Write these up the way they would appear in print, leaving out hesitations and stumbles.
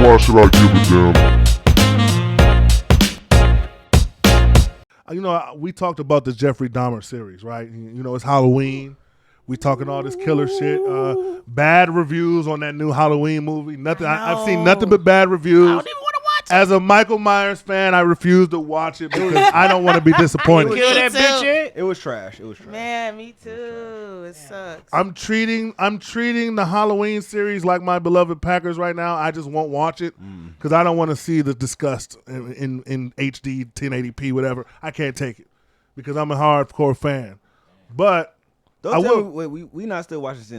why should I give a damn? You know, we talked about the Jeffrey Dahmer series, right? You know, it's Halloween. We talking all this killer shit. Bad reviews on that new Halloween movie. Nothing. I've seen nothing but bad reviews. I don't even want to watch it. As a Michael Myers fan, I refuse to watch it because I don't want to be disappointed. Kill that bitch yet? It was trash. It was trash. Man, me too. It sucks. I'm treating the Halloween series like my beloved Packers right now. I just won't watch it because I don't want to see the disgust in HD 1080p whatever. I can't take it because I'm a hardcore fan. But Don't tell me, we not still watching this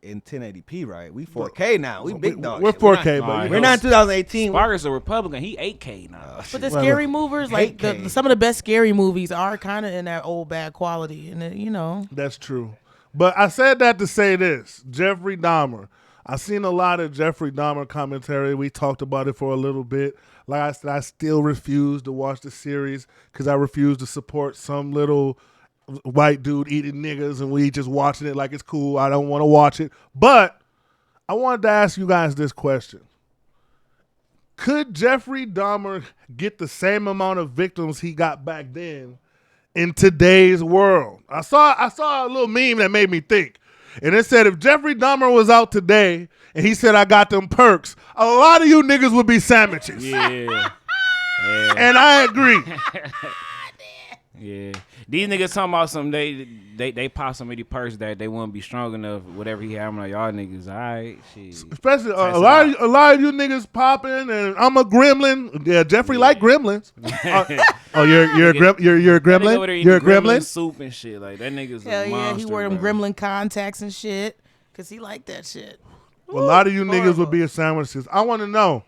in 1080p, right? We 4K now. We big dogs. We're 4K, but we're not in 2018. Sparker's a Republican. He 8K now. But the scary movies, like some of the best scary movies, are kind of in that old bad quality, and you know. That's true. But I said that to say this: Jeffrey Dahmer. I've seen a lot of Jeffrey Dahmer commentary. We talked about it for a little bit. Like I said, I still refuse to watch the series because I refuse to support some little white dude eating niggas and we just watching it like it's cool. I don't want to watch it. But I wanted to ask you guys this question. Could Jeffrey Dahmer get the same amount of victims he got back then in today's world? I saw a little meme that made me think. And it said if Jeffrey Dahmer was out today and he said I got them perks, a lot of you niggas would be sandwiches. Yeah. And I agree. Yeah, these niggas talking about something. They pop so many perks that they wouldn't be strong enough. Whatever he having on y'all niggas, all right, shit. Especially a lot of you niggas popping, and I'm a gremlin. Yeah, Jeffrey like gremlins. You're a gremlin. You're a gremlin. Soup and shit like that. Niggas. Hell a yeah, monster, he wore them bro. gremlin contacts and shit, cause he like that shit. A lot of you niggas would be a sandwiches. I want to know.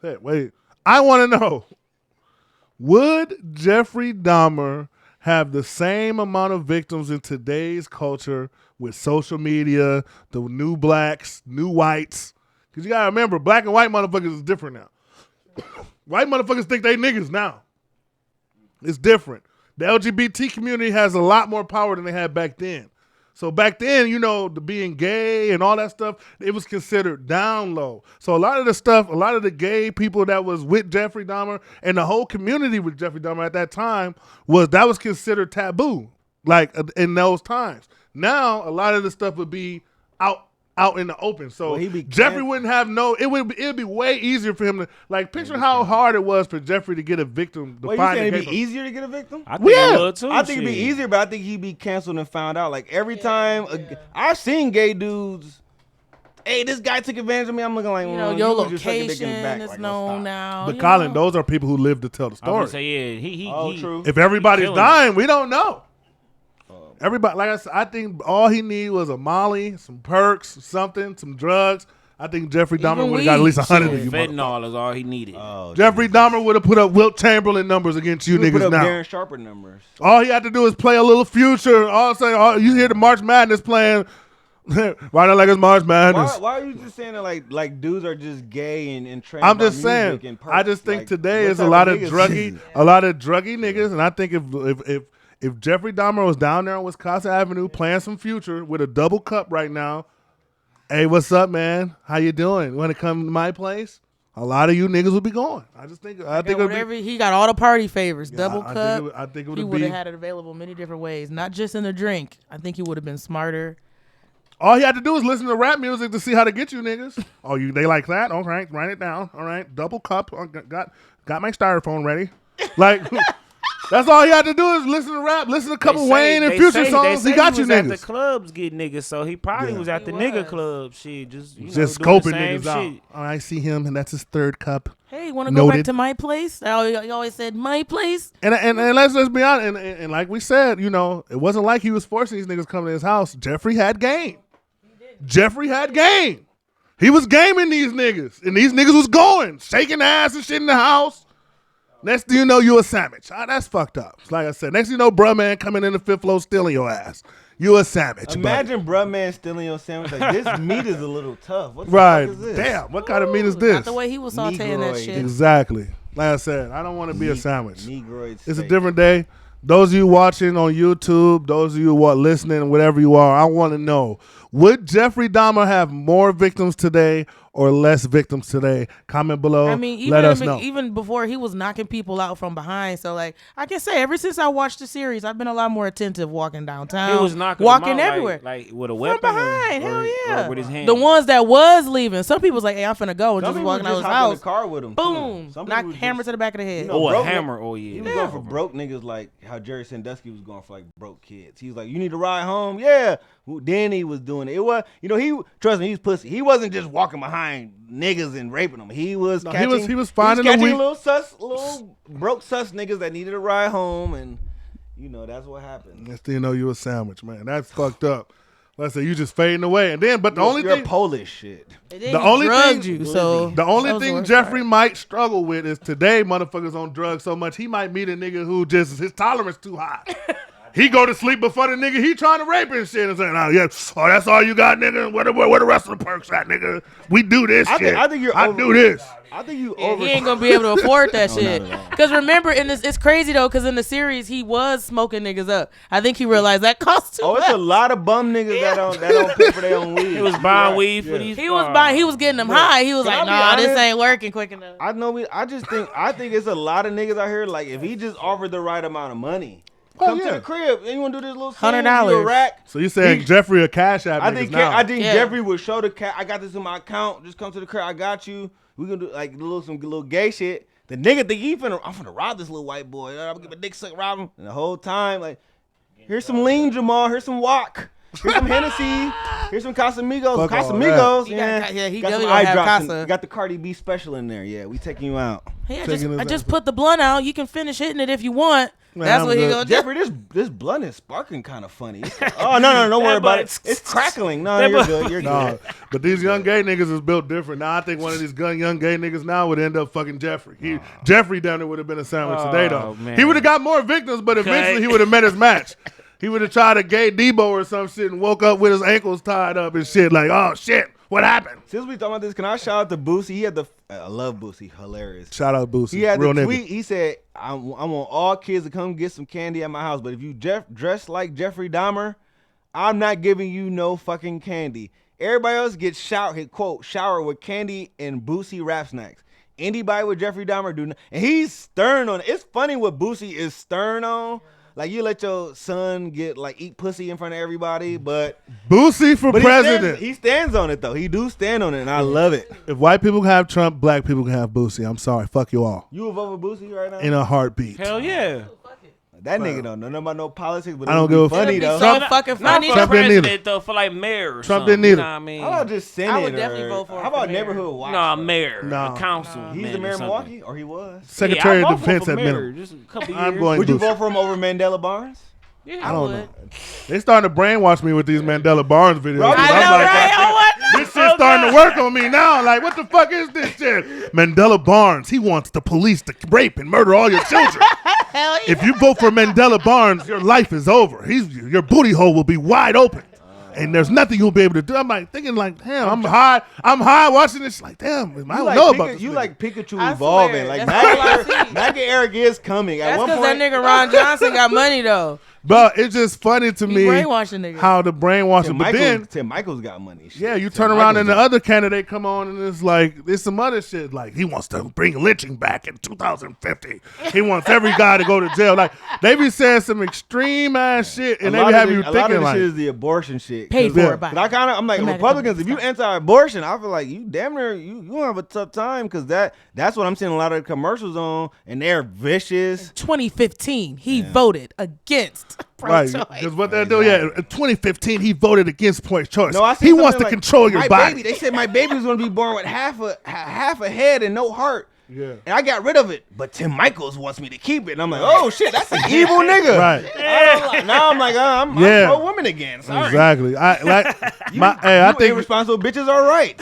Hey, wait. I want to know. Would Jeffrey Dahmer have the same amount of victims in today's culture with social media, the new blacks, new whites? Because you got to remember, black and white motherfuckers is different now. White motherfuckers think they niggas now. It's different. The LGBT community has a lot more power than they had back then. So back then, you know, the being gay and all that stuff, it was considered down low. So a lot of the gay people that was with Jeffrey Dahmer and the whole community with Jeffrey Dahmer at that time was considered taboo, like in those times. Now, a lot of the stuff would be out in the open. So Jeffrey wouldn't have it'd be way easier for him to, like, picture how hard it was for Jeffrey to get a victim. You saying it'd be easier to get a victim? I think it would too. I think it'd be easier, but I think he'd be canceled and found out. Like every time, I've seen gay dudes. Hey, this guy took advantage of me. I'm looking like, your location is known now. But Colin, those are people who live to tell the story. I was gonna say, yeah, true. If everybody's dying, we don't know. Everybody, like I said, I think all he needed was a Molly, some perks, something, some drugs. I think Jeffrey Dahmer would have got at least 100 of you. Fentanyl is all he needed. Jeffrey Dahmer would have put up Wilt Chamberlain numbers against you niggas put up now. Darren Sharper numbers. All he had to do is play a little Future. All of a sudden, you hear the March Madness playing. Why not like it's March Madness? Why are you just saying that like dudes are just gay and trained? I'm just saying. I just think today is a lot of druggy niggas, and I think if Jeffrey Dahmer was down there on Wisconsin Avenue playing some Future with a double cup right now, hey, what's up, man? How you doing? Want to come to my place? A lot of you niggas would be going. I think he got all the party favors. Double cup. I think it he would have had it available many different ways, not just in the drink. I think he would have been smarter. All he had to do was listen to rap music to see how to get you niggas. They like that? All right, write it down. All right, double cup. Got my styrofoam ready. Like. That's all he had to do is listen to rap, listen to a couple Wayne and Future songs. He got you niggas. He was at the clubs getting niggas, so he probably was at the nigga club. Shit, just scoping niggas out. Oh, I see him, and that's his third cup. Hey, want to go back to my place? He always said my place. And let's just be honest. And like we said, it wasn't like he was forcing these niggas to come to his house. Jeffrey had game. Jeffrey had game. He was gaming these niggas, and these niggas was going, shaking ass and shit in the house. Next thing you know, you a sandwich. That's fucked up. Like I said, next thing you know, bruh man coming in the fifth floor stealing your ass. You a sandwich. Imagine bruh man stealing your sandwich. Like, this meat is a little tough. What the fuck is this? Damn, what kind of meat is this? Not the way he was sauteing that shit. Exactly. Like I said, I don't want to be a sandwich. Negroid it's a different day. Those of you watching on YouTube, those of you who are listening, whatever you are, I want to know, would Jeffrey Dahmer have more victims today, or less victims today? Comment below. I mean, let us know. even before he was knocking people out from behind. So like, I can say, ever since I watched the series, I've been a lot more attentive walking downtown. He was knocking walking them out, everywhere, like with a weapon, from behind. Hell yeah, or with his hand. The ones that was leaving, some people was like, "Hey, I'm finna go," and Some just people walking out just his hop in house. the car with him. Boom, Some knock people hammer just- to the back of the head. You know, Oh, a broke hammer. niggas- Oh yeah. He was going for broke niggas like how Jerry Sandusky was going for like broke kids. He was like, "You need to ride home." Yeah. Well, then he was doing it. It was, he trust me, he's pussy. He wasn't just walking behind niggas and raping them. He was catching. He was finding catching the weak, little broke sus niggas that needed to ride home, and that's what happened. Next thing you know, you a sandwich, man. That's fucked up. Let's say you just fading away, and then, but the only You're thing, Polish shit. the only thing, you, so the only that was the thing worst Jeffrey part. might struggle with is today, motherfuckers on drugs so much he might meet a nigga who just his tolerance too high. He go to sleep before the nigga he trying to rape and shit and saying, "Oh yeah, that's all you got, nigga. Where the rest of the perks at, nigga? We do this shit. I think I do this." I think you Yeah, he ain't gonna be able to afford that shit. not at all. Cause remember, it's crazy though. Cause in the series, he was smoking niggas up. I think he realized that cost too Oh, much. it's a lot of bum niggas that don't pay for their own weed. He was buying weed for these. He was getting them high. He was Can I like, be "Nah, this honest? ain't working quick enough." I think it's a lot of niggas out here. Like if he just offered the right amount of money, Oh, come to yeah. the crib. And you want to do this little $100. You a rack? So you saying Jeffrey a cash app? I niggas think now. Yeah. Jeffrey would show the cat. I got this in my account. Just come to the crib. I got you. We gonna do like some little gay shit. The nigga think I'm finna rob this little white boy. I'm gonna give a dick suck, rob him. And the whole time, like, here's some lean, Jamal. Here's some wok. Here's some Hennessy. Here's some Casamigos. Fuck all Casamigos. He got- yeah, he got some definitely eye gonna have drops. Casa. Got the Cardi B special in there. Yeah, we taking you out. Hey, Taking his I just ass put the blunt out. You can finish hitting it if you want. Man, That's I'm what he good. gonna do. Jeffrey, this blunt is sparking kind of funny. Oh no, don't worry about it. It's crackling. No, you're good. You're good. No, but these young gay niggas is built different. Now I think one of these young gay niggas now would end up fucking Jeffrey. Jeffrey down there would have been a sandwich today though. Man. He would have got more victims, but eventually he would have met his match. He would have tried to gay Debo or some shit and woke up with his ankles tied up and shit. Like, oh shit, what happened? Since we talking about this, can I shout out to Boosie? He had I love Boosie. Hilarious. Shout out Boosie. He had Real the nigga. tweet. He said, I want all kids to come get some candy at my house, but if you dress like Jeffrey Dahmer, I'm not giving you no fucking candy. Everybody else gets shower with candy and Boosie rap snacks. Anybody with Jeffrey Dahmer do not. And he's stern on it. It's funny what Boosie is stern on. Like you let your son eat pussy in front of everybody, but Boosie for president. He stands on it though. He do stand on it, and I love it. If white people can have Trump, black people can have Boosie. I'm sorry. Fuck you all. You would vote for Boosie right now? In a heartbeat. Hell yeah. That nigga don't know nothing about no politics, but I don't it would give be a funny It'd be though. so fucking Not funny. for Trump didn't president either. though, for like mayor or Trump something. didn't either. You know what I mean? How about just Senate? I would definitely vote for him How about for mayor. neighborhood watch? No, mayor, No. a council. He's the mayor of Milwaukee, or he was. Secretary I'll of vote for him Defense for at mayor, minimum. Just a couple I'm years. going Would you Boosie. vote for him over Mandela Barnes? Yeah, I don't would. know. They starting to brainwash me with these Mandela Barnes videos. Bro, 'cause I I'm know, like, right? Oh, what? this shit's starting to work on me now. Like, what the fuck is this shit? Mandela Barnes, he wants the police to rape and murder all your children. Hell yeah. If you vote for Mandela Barnes, your life is over. Your booty hole will be wide open. And there's nothing you'll be able to do. I'm like thinking like, damn, I'm high watching this. Like, damn, I don't know about this. You nigga. like Pikachu I evolving. swear, Like that's all I see. MAGA Eric is coming. At That's one because point, that nigga Ron Johnson got money though. But it's just funny to He me brainwashing niggas. how the brainwashing. But then, Tim Michaels got money. Shit. yeah, you Tim turn around Michaels and the got- other candidate come on and it's like, there's some other shit. Like, he wants to bring lynching back in 2050. He wants every guy to go to jail. Like, they be saying some extreme ass shit and they be having you a lot thinking of the like, shit is the abortion shit. Paid for Yeah. it by. But I'm like, The MAGA Republicans, if you companies. anti-abortion, I feel like you damn near, you gonna have a tough time because that's what I'm seeing a lot of the commercials on, and they're vicious. 2015, he voted against right, pro-choice. because what they do, yeah, in 2015, he voted against pro-choice. No, I see He wants to something like, control your my body. Baby, they said my baby was gonna be born with half a head and no heart. Yeah. And I got rid of it, but Tim Michaels wants me to keep it. And I'm like, oh shit, that's an evil nigga. Right. Now I'm like, I'm Yeah. pro woman again. Sorry. Exactly. I I think irresponsible bitches are right.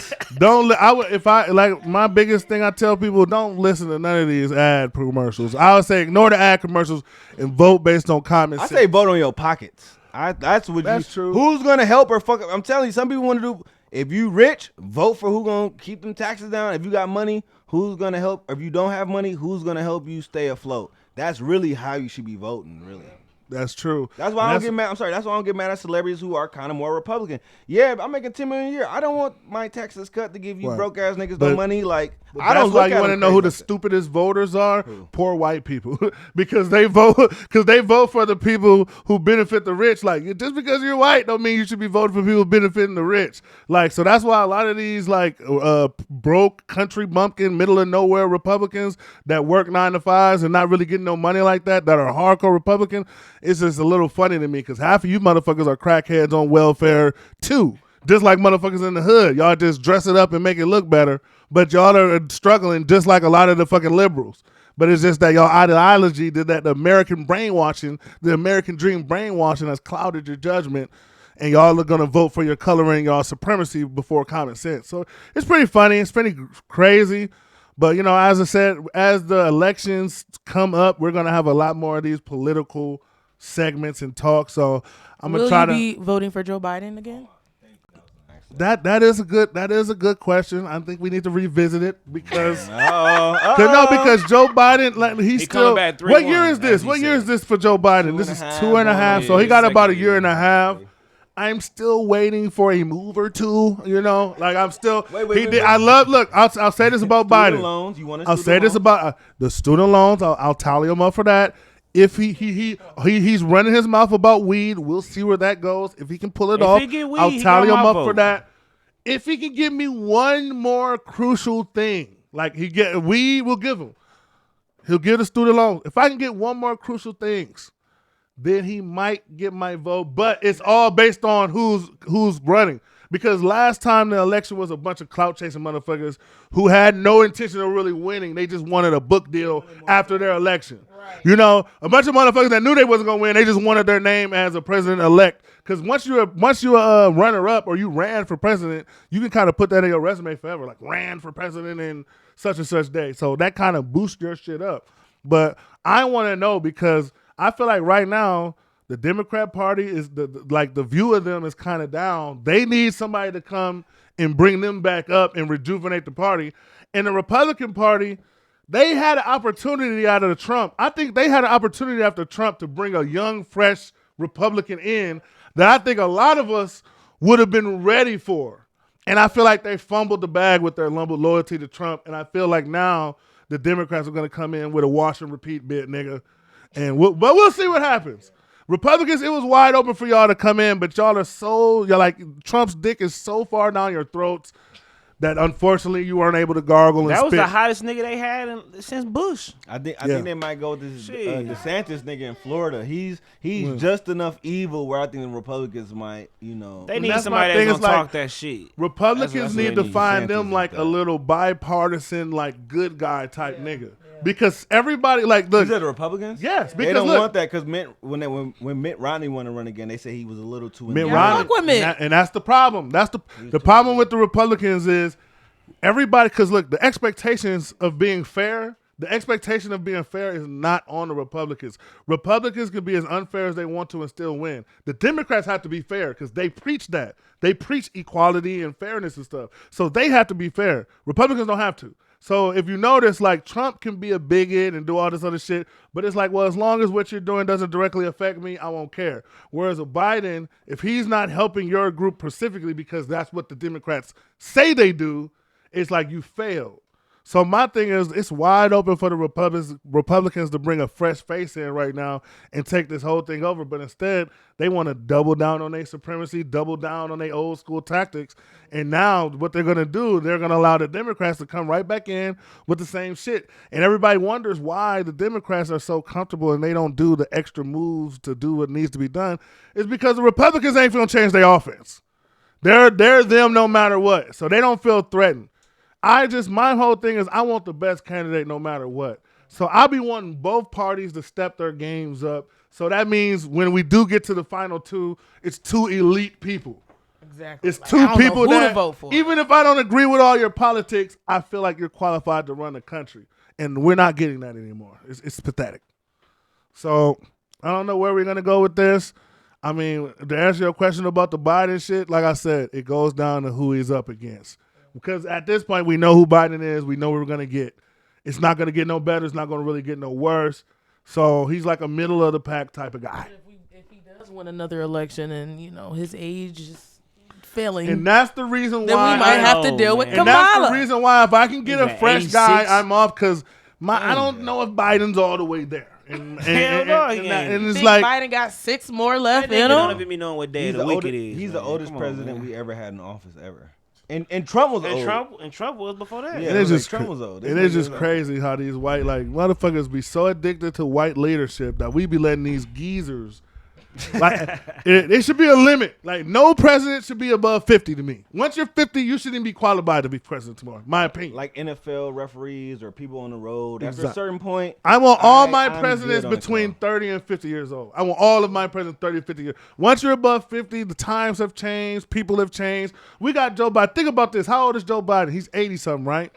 my biggest thing I tell people, don't listen to none of these ad commercials. I would say ignore the ad commercials and vote based on common I sense. say vote on your pockets. That's true. Who's gonna help or fuck? I'm telling you, some people want to do. If you rich, vote for who gonna keep them taxes down. If you got money, who's gonna help? Or if you don't have money, who's gonna help you stay afloat? That's really how you should be voting, really. That's true. That's why I don't get mad. I'm sorry. That's why I don't get mad at celebrities who are kind of more Republican. Yeah, I'm making $10 million a year. I don't want my taxes cut to give you Right. broke ass niggas no money. Like, I That's don't why look you at want to them know who crazy the like stupidest voters are? Poor white people, because they vote for the people who benefit the rich. Like, just because you're white don't mean you should be voting for people benefiting the rich. Like, so that's why a lot of these like broke country bumpkin, middle of nowhere Republicans that work 9 to 5s and not really getting no money like that are hardcore Republican. It's just a little funny to me because half of you motherfuckers are crackheads on welfare too. Just like motherfuckers in the hood. Y'all just dress it up and make it look better. But y'all are struggling just like a lot of the fucking liberals. But it's just that y'all ideology did that, the American brainwashing, the American dream brainwashing has clouded your judgment. And y'all are going to vote for your color and y'all supremacy before common sense. So it's pretty funny. It's pretty crazy. But, you know, as I said, as the elections come up, we're going to have a lot more of these political segments and talk. So I'm going to try to. Will you be voting for Joe Biden again? That is a good question. I think we need to revisit it because because Joe Biden, like, he's still. coming back 3-1, What year is as this? he What year said. is this for Joe Biden? This is 2.5. So he got about a year and a half. I'm still waiting for a move or two. You know, like I'm still. Wait. I love. Look, I'll say this about Biden. Loans. You want I'll say this about the student loans. I'll tally him up for that. If he's running his mouth about weed, we'll see where that goes. If he can pull it off, he get weed, I'll he tally got him my up vote. for that. If he can give me one more crucial thing, like weed, we'll give him. He'll give the student loan. If I can get one more crucial things, then he might get my vote. But it's all based on who's running. Because last time the election was a bunch of clout chasing motherfuckers who had no intention of really winning. They just wanted a book deal after their election. Right. You know, a bunch of motherfuckers that knew they wasn't gonna win. They just wanted their name as a president elect. Because once you're a runner up or you ran for president, you can kind of put that in your resume forever. Like ran for president in such and such day. So that kind of boosts your shit up. But I want to know because I feel like right now the Democrat Party is the view of them is kind of down. They need somebody to come and bring them back up and rejuvenate the party. And the Republican Party, they had an opportunity out of the Trump. I think they had an opportunity after Trump to bring a young, fresh Republican in that I think a lot of us would have been ready for. And I feel like they fumbled the bag with their loyalty to Trump. And I feel like now the Democrats are going to come in with a wash and repeat bit, nigga. And we'll see what happens. Republicans, it was wide open for y'all to come in, but y'all you're like, Trump's dick is so far down your throats that unfortunately you weren't able to gargle and That was spit. the hottest nigga they had since Bush. I think they might go with this Shit. DeSantis nigga in Florida. He's just enough evil where I think the Republicans might, They need that's somebody my thing, that's is gonna like, talk that shit. Republicans That's what need they to need. find DeSantis them is like that. a little bipartisan, like good guy type nigga. Because everybody, like, look. Is that the Republicans? Yes, because they don't look, want that because when Mitt Romney wanted to run again, they said he was a little too. Mitt Yeah, Romney, fuck with Mitt. and that's the problem. That's the problem with the Republicans is everybody. Because look, the expectations of being fair, is not on the Republicans. Republicans can be as unfair as they want to and still win. The Democrats have to be fair because they preach that. They preach equality and fairness and stuff. So they have to be fair. Republicans don't have to. So if you notice, like, Trump can be a bigot and do all this other shit, but it's like, well, as long as what you're doing doesn't directly affect me, I won't care. Whereas a Biden, if he's not helping your group specifically because that's what the Democrats say they do, it's like you failed. So my thing is, it's wide open for the Republicans to bring a fresh face in right now and take this whole thing over. But instead, they want to double down on their supremacy, double down on their old school tactics. And now what they're going to do, they're going to allow the Democrats to come right back in with the same shit. And everybody wonders why the Democrats are so comfortable and they don't do the extra moves to do what needs to be done. It's because the Republicans ain't going to change their offense. They're them no matter what. So they don't feel threatened. My whole thing is I want the best candidate no matter what. So I'll be wanting both parties to step their games up. So that means when we do get to the final two, it's two elite people. Exactly. It's Like, two I don't know people who that, to vote for. even if I don't agree with all your politics, I feel like you're qualified to run the country. And we're not getting that anymore. It's pathetic. So I don't know where we're going to go with this. I mean, to answer your question about the Biden shit, like I said, it goes down to who he's up against. Because at this point, we know who Biden is. We know what we're going to get. It's not going to get no better. It's not going to really get no worse. So he's like a middle of the pack type of guy. If he does win another election and his age is failing, And that's the reason then why we might have to deal with man. and Kamala. that's the reason why if I can get He's a at fresh 86. guy, I'm off because I don't know if Biden's all the way there. And no, he ain't. and it's Think like Biden got 6 more left in I don't him. even be knowing what day He's of the the, week oldest, it is. he's the man. oldest Come on, president man. we ever had in office ever. And Trump was old. And Trump was before that. Yeah, it is just Trump was old. This it is nigga just was crazy how these white motherfuckers be so addicted to white leadership that we be letting these geezers it should be a limit. Like no president should be above 50 to me. Once you're 50, you shouldn't be qualified to be president tomorrow. My opinion. like NFL referees or people on the road. After Exactly. a certain point, I want all my I'm presidents good on the between call. 30 and 50 years old. I want all of my presidents 30 and 50 years. Once you're above 50, the times have changed. People have changed. We got Joe Biden. Think about this. How old is Joe Biden? He's 80 something, right?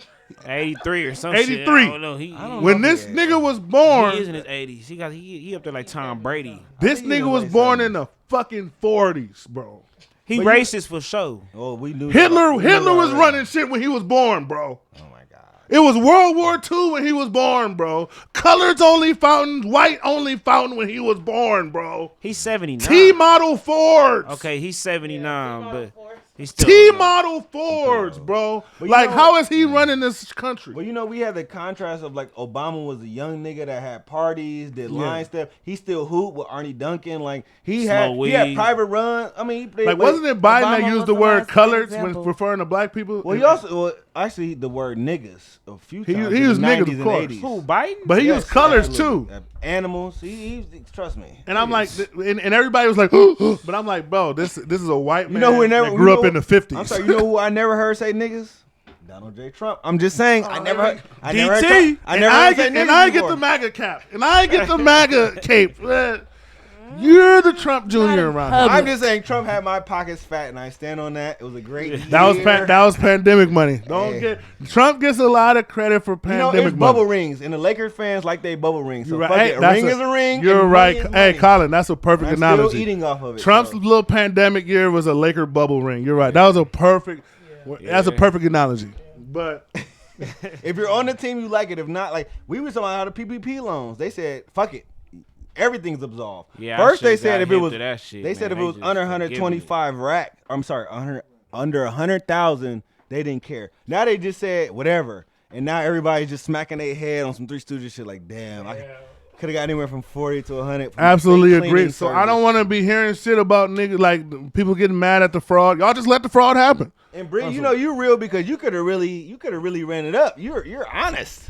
83 or some 83. shit. I don't know. He When this nigga was born, is in his 80s. He up there like Tom Brady. this think he nigga was was like born 70s. in the fucking 40s, bro. He But racist for sure. oh, we knew Hitler we knew Hitler was already. running shit when he was born, bro. Oh my god. It was World War II when he was born, bro. Colors only fountain, white only fountain when he was born, bro. He's 79. T-model Fords. Okay, he's 79, but he's still T-model Fords, bro. But Like, know- how is he running this country? Well, we had the contrast of like Obama was a young nigga that had parties, did line stuff. He still hooped with Arnie Duncan. Like he had weed. private runs. I mean, Like, wasn't it Biden that Obama used was the the word last colors example. when referring to black people? Well, he also actually the word niggas a few He- times. he in used the niggas, 90s of and course. 80s. Who, Biden? But he Yes, used colors absolutely. too. Animals. He trust me. And I'm like, Yes. and everybody was like, but I'm like, bro, this is a white man You know who never that grew you up know- in the 50s. I'm sorry. You know who I never heard say niggas? Donald J. Trump. I'm just saying. I never heard. I never heard. DT. I never heard say niggas and I get before. the MAGA cap. And I get the MAGA cape. You're the Trump Jr. around here. I'm just saying Trump had my pockets fat, and I stand on that. It was a great year. That was pandemic money. Don't Yeah. get Trump gets a lot of credit for You know, pandemic it's bubble money. rings, and the Lakers fans like they bubble rings. So You're fuck right. it. A That's ring is a ring. You're and right. money is Hey, money. Colin, that's a perfect I'm analogy. still eating off of it. Trump's so. little pandemic year was a Laker bubble ring. You're right. That was a perfect. That's a perfect analogy. But If you're on the team, you like it. If not, like we were talking about how the PPP loans. They said, "Fuck it, everything's absolved." Yeah, I First they should've said got if it hip was, to that shit, they said man. if it was They under just forgiving 125 rack. I'm sorry, under 100,000, they didn't care. Now they just said whatever, and now everybody's just smacking their head on some Three Stooges shit. Like, damn, I could have got anywhere from 40 to 100. from absolutely fake cleaning agree. So I don't service. want to be hearing shit about niggas like people getting mad at the fraud. Y'all just let the fraud happen. And Bree, you know you real because you could have really ran it up. You're honest.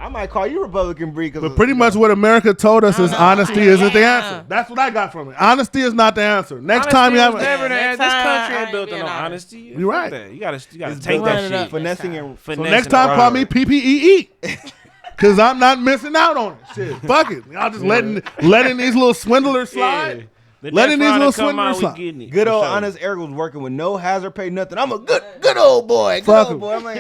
I might call you Republican Bree because But pretty much what America told us is honesty isn't the Yeah. answer. That's what I got from it. Honesty is not the answer. Next Honesty time you have was never the Next answer. This time, country I ain't ain't built on being no honest. honesty. You're right. Fuck that. You gotta It's take built that running it shit. up. finessing and So Finesse next and time, call rubber. me PPEE. Cause I'm not missing out on it. Shit, fuck it. Y'all just letting these little swindlers slide. The Letting next these round little that come out, swindlers we slide. getting it. good For old sure. honest Eric was working with no hazard pay nothing. I'm a good old boy. Good Fuck old him. boy. I'm like,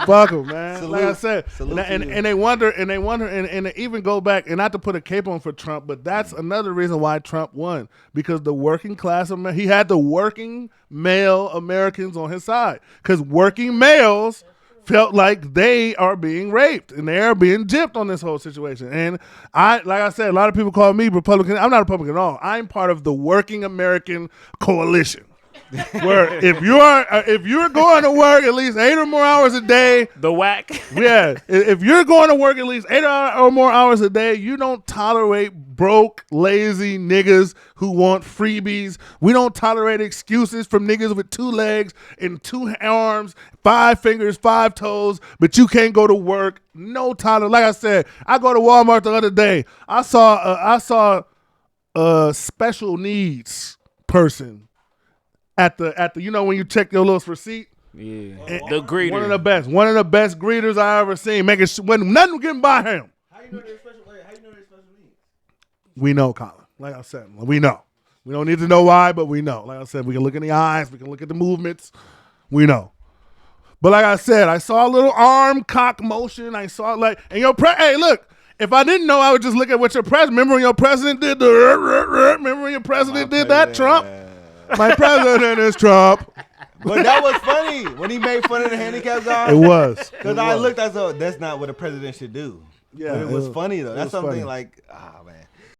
Fuck them, man. Salute. Like I said, Salute to you. and they wonder, and they even go back, and not to put a cape on for Trump, but that's another reason why Trump won, because the working class, he had the working male Americans on his side, because working males felt like they are being raped and they are being gypped on this whole situation. And like I said, a lot of people call me Republican. I'm not Republican at all. I'm part of the working American coalition. Where if you're going to work at least 8 or more hours a day, The whack. yeah, if you're going to work at least 8 or more hours a day, you don't tolerate broke, lazy niggas who want freebies. We don't tolerate excuses from niggas with 2 legs and 2 arms, 5 fingers, 5 toes, but you can't go to work. No tolerance. Like I said, I go to Walmart the other day. I saw a special needs person at the when you check your little receipt. Yeah. The greeter. One of the best greeters I ever seen. Making sure when nothing getting by him. how you know they're special needs? We know, Colin. Like I said, we know. We don't need to know why, but we know. Like I said, we can look in the eyes. We can look at the movements. We know. But like I said, I saw a little arm cock motion. I saw and hey, look. If I didn't know, I would just look at what your president. Remember when your president did remember when your president did that, Trump? My president is Trump. But that was funny when he made fun of the handicapped guy. It was. Because I looked as though that's not what a president should do. Yeah, but it was funny though. it That's was something funny. like, ah man.